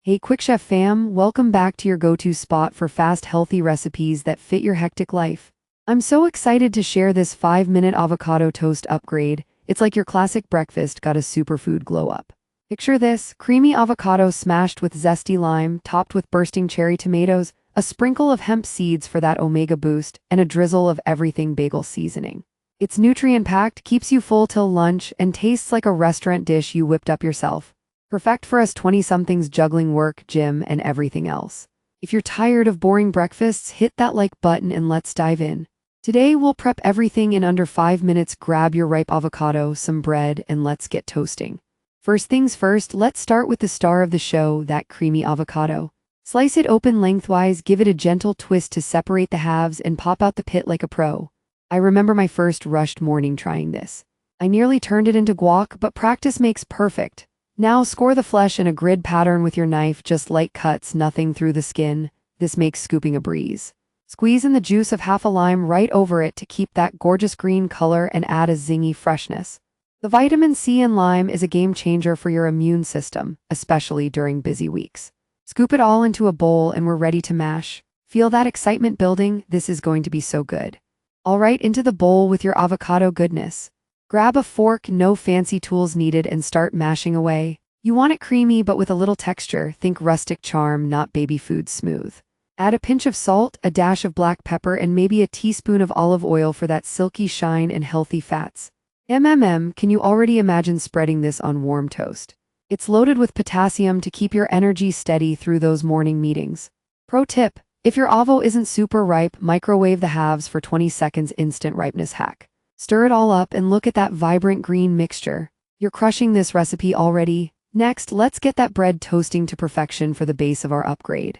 Hey, Quick Chef fam, welcome back to your go-to spot for fast, healthy recipes that fit your hectic life. I'm so excited to share this 5-minute avocado toast upgrade. It's like your classic breakfast got a superfood glow up. Picture this, creamy avocado smashed with zesty lime, topped with bursting cherry tomatoes, a sprinkle of hemp seeds for that omega boost, and a drizzle of everything bagel seasoning. It's nutrient-packed, keeps you full till lunch, and tastes like a restaurant dish you whipped up yourself. Perfect for us 20-somethings juggling work, gym, and everything else. If you're tired of boring breakfasts, hit that like button and let's dive in. Today, we'll prep everything in under 5 minutes. Grab your ripe avocado, some bread, and let's get toasting. First things first, let's start with the star of the show, that creamy avocado. Slice it open lengthwise, give it a gentle twist to separate the halves, and pop out the pit like a pro. I remember my first rushed morning trying this. I nearly turned it into guac, but practice makes perfect. Now score the flesh in a grid pattern with your knife, just light cuts, nothing through the skin. This makes scooping a breeze. Squeeze in the juice of half a lime right over it to keep that gorgeous green color and add a zingy freshness. The vitamin C in lime is a game changer for your immune system, especially during busy weeks. Scoop it all into a bowl and we're ready to mash. Feel that excitement building? This is going to be so good. All right, into the bowl with your avocado goodness. Grab a fork, no fancy tools needed, and start mashing away. You want it creamy but with a little texture. Think rustic charm, not baby food smooth. Add a pinch of salt, a dash of black pepper, and maybe a teaspoon of olive oil for that silky shine and healthy fats. Can you already imagine spreading this on warm toast? It's loaded with potassium to keep your energy steady through those morning meetings. Pro tip, if your avo isn't super ripe, microwave the halves for 20 seconds. Instant ripeness hack. Stir it all up and look at that vibrant green mixture. You're crushing this recipe already. Next, let's get that bread toasting to perfection for the base of our upgrade.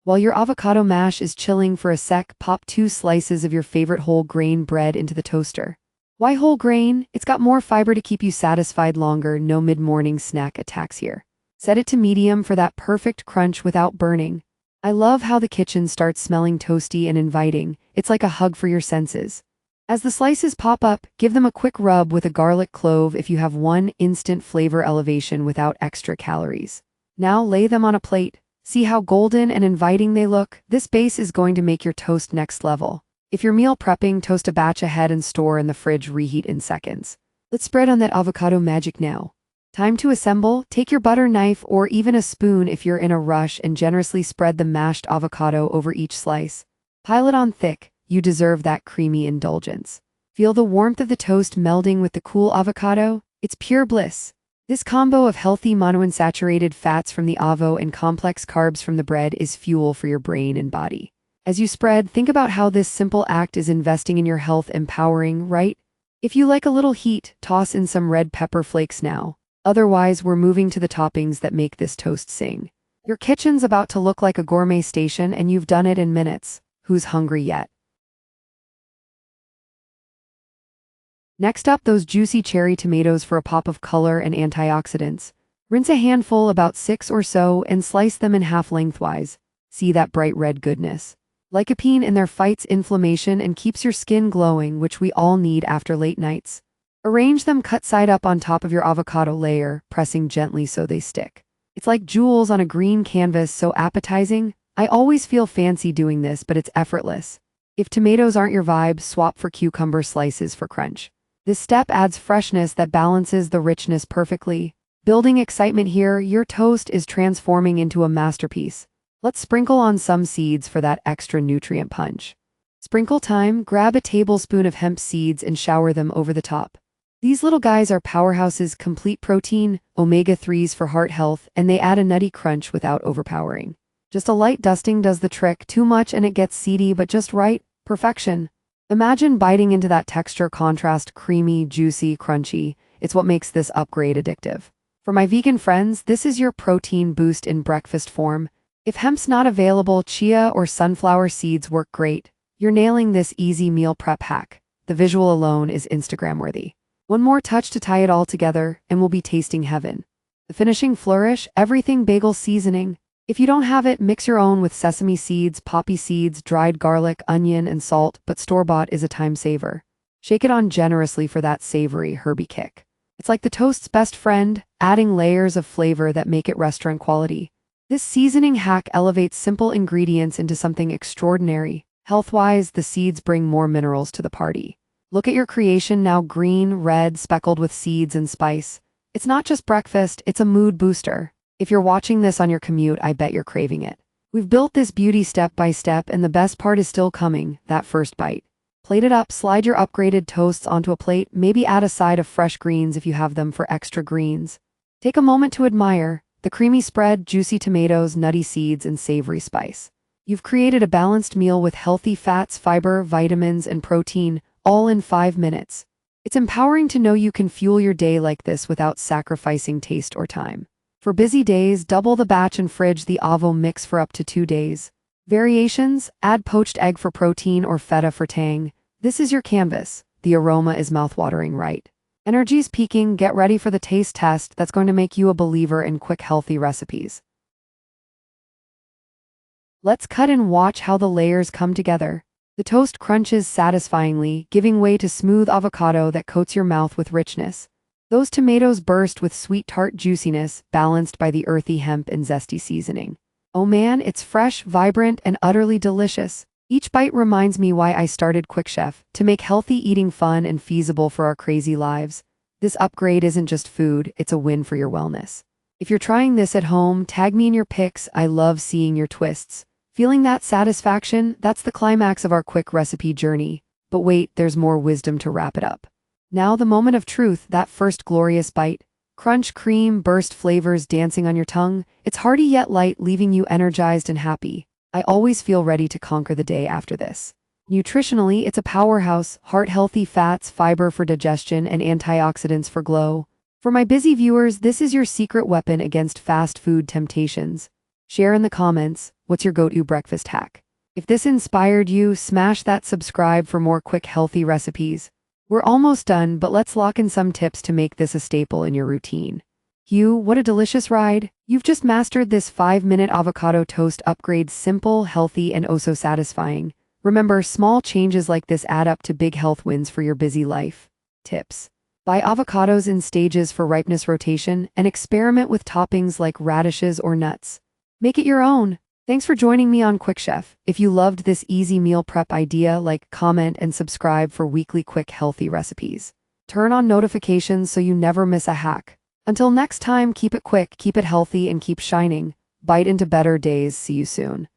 While your avocado mash is chilling for a sec, pop 2 slices of your favorite whole grain bread into the toaster. Why whole grain? It's got more fiber to keep you satisfied longer. No mid-morning snack attacks here. Set it to medium for that perfect crunch without burning. I love how the kitchen starts smelling toasty and inviting. It's like a hug for your senses. As the slices pop up, give them a quick rub with a garlic clove if you have one. Instant flavor elevation without extra calories. Now lay them on a plate. See how golden and inviting they look? This base is going to make your toast next level. If you're meal prepping, toast a batch ahead and store in the fridge. Reheat in seconds. Let's spread on that avocado magic now. Time to assemble. Take your butter knife or even a spoon if you're in a rush and generously spread the mashed avocado over each slice. Pile it on thick. You deserve that creamy indulgence. Feel the warmth of the toast melding with the cool avocado? It's pure bliss. This combo of healthy monounsaturated fats from the avo and complex carbs from the bread is fuel for your brain and body. As you spread, think about how this simple act is investing in your health, empowering, right? If you like a little heat, toss in some red pepper flakes now. Otherwise, we're moving to the toppings that make this toast sing. Your kitchen's about to look like a gourmet station and you've done it in minutes. Who's hungry yet? Next up, those juicy cherry tomatoes for a pop of color and antioxidants. Rinse a handful, about 6 or so, and slice them in half lengthwise. See that bright red goodness? Lycopene in there fights inflammation and keeps your skin glowing, which we all need after late nights. Arrange them cut side up on top of your avocado layer, pressing gently so they stick. It's like jewels on a green canvas, so appetizing. I always feel fancy doing this, but it's effortless. If tomatoes aren't your vibe, swap for cucumber slices for crunch. This step adds freshness that balances the richness perfectly. Building excitement here, your toast is transforming into a masterpiece. Let's sprinkle on some seeds for that extra nutrient punch. Sprinkle time, grab a tablespoon of hemp seeds and shower them over the top. These little guys are powerhouses, complete protein, omega-3s for heart health, and they add a nutty crunch without overpowering. Just a light dusting does the trick. Too much and it gets seedy, but just right, perfection. Imagine biting into that texture contrast, creamy, juicy, crunchy. It's what makes this upgrade addictive. For my vegan friends, this is your protein boost in breakfast form. If hemp's not available, chia or sunflower seeds work great. You're nailing this easy meal prep hack. The visual alone is Instagram-worthy. One more touch to tie it all together, and we'll be tasting heaven. The finishing flourish, everything bagel seasoning. If you don't have it, mix your own with sesame seeds, poppy seeds, dried garlic, onion, and salt, but store-bought is a time saver. Shake it on generously for that savory, herby kick. It's like the toast's best friend, adding layers of flavor that make it restaurant quality. This seasoning hack elevates simple ingredients into something extraordinary. Health-wise, the seeds bring more minerals to the party. Look at your creation now green, red, speckled with seeds and spice. It's not just breakfast, it's a mood booster. If you're watching this on your commute, I bet you're craving it. We've built this beauty step by step, and the best part is still coming, that first bite. Plate it up, slide your upgraded toasts onto a plate, maybe add a side of fresh greens if you have them for extra greens. Take a moment to admire the creamy spread, juicy tomatoes, nutty seeds, and savory spice. You've created a balanced meal with healthy fats, fiber, vitamins, and protein, all in 5 minutes. It's empowering to know you can fuel your day like this without sacrificing taste or time. For busy days, double the batch and fridge the Avo mix for up to 2 days. Variations: add poached egg for protein or feta for tang. This is your canvas. The aroma is mouthwatering, right? Energy's peaking. Get ready for the taste test that's going to make you a believer in quick, healthy recipes. Let's cut and watch how the layers come together. The toast crunches satisfyingly, giving way to smooth avocado that coats your mouth with richness. Those tomatoes burst with sweet tart juiciness, balanced by the earthy hemp and zesty seasoning. Oh man, it's fresh, vibrant, and utterly delicious. Each bite reminds me why I started Quick Chef, to make healthy eating fun and feasible for our crazy lives. This upgrade isn't just food, it's a win for your wellness. If you're trying this at home, tag me in your pics. I love seeing your twists. Feeling that satisfaction? That's the climax of our quick recipe journey. But wait, there's more wisdom to wrap it up. Now the moment of truth, that first glorious bite. Crunch, cream, burst flavors dancing on your tongue. It's hearty yet light, leaving you energized and happy. I always feel ready to conquer the day after this. Nutritionally, it's a powerhouse, heart-healthy fats, fiber for digestion, and antioxidants for glow. For my busy viewers, this is your secret weapon against fast food temptations. Share in the comments, what's your go-to breakfast hack? If this inspired you, smash that subscribe for more quick, healthy recipes. We're almost done, but let's lock in some tips to make this a staple in your routine. Hugh, what a delicious ride! You've just mastered this 5-minute avocado toast upgrade, simple, healthy, and oh so satisfying. Remember, small changes like this add up to big health wins for your busy life. Tips: buy avocados in stages for ripeness rotation and experiment with toppings like radishes or nuts. Make it your own. Thanks for joining me on Quick Chef. If you loved this easy meal prep idea, like, comment, and subscribe for weekly quick healthy recipes. Turn on notifications so you never miss a hack. Until next time, keep it quick, keep it healthy, and keep shining. Bite into better days. See you soon.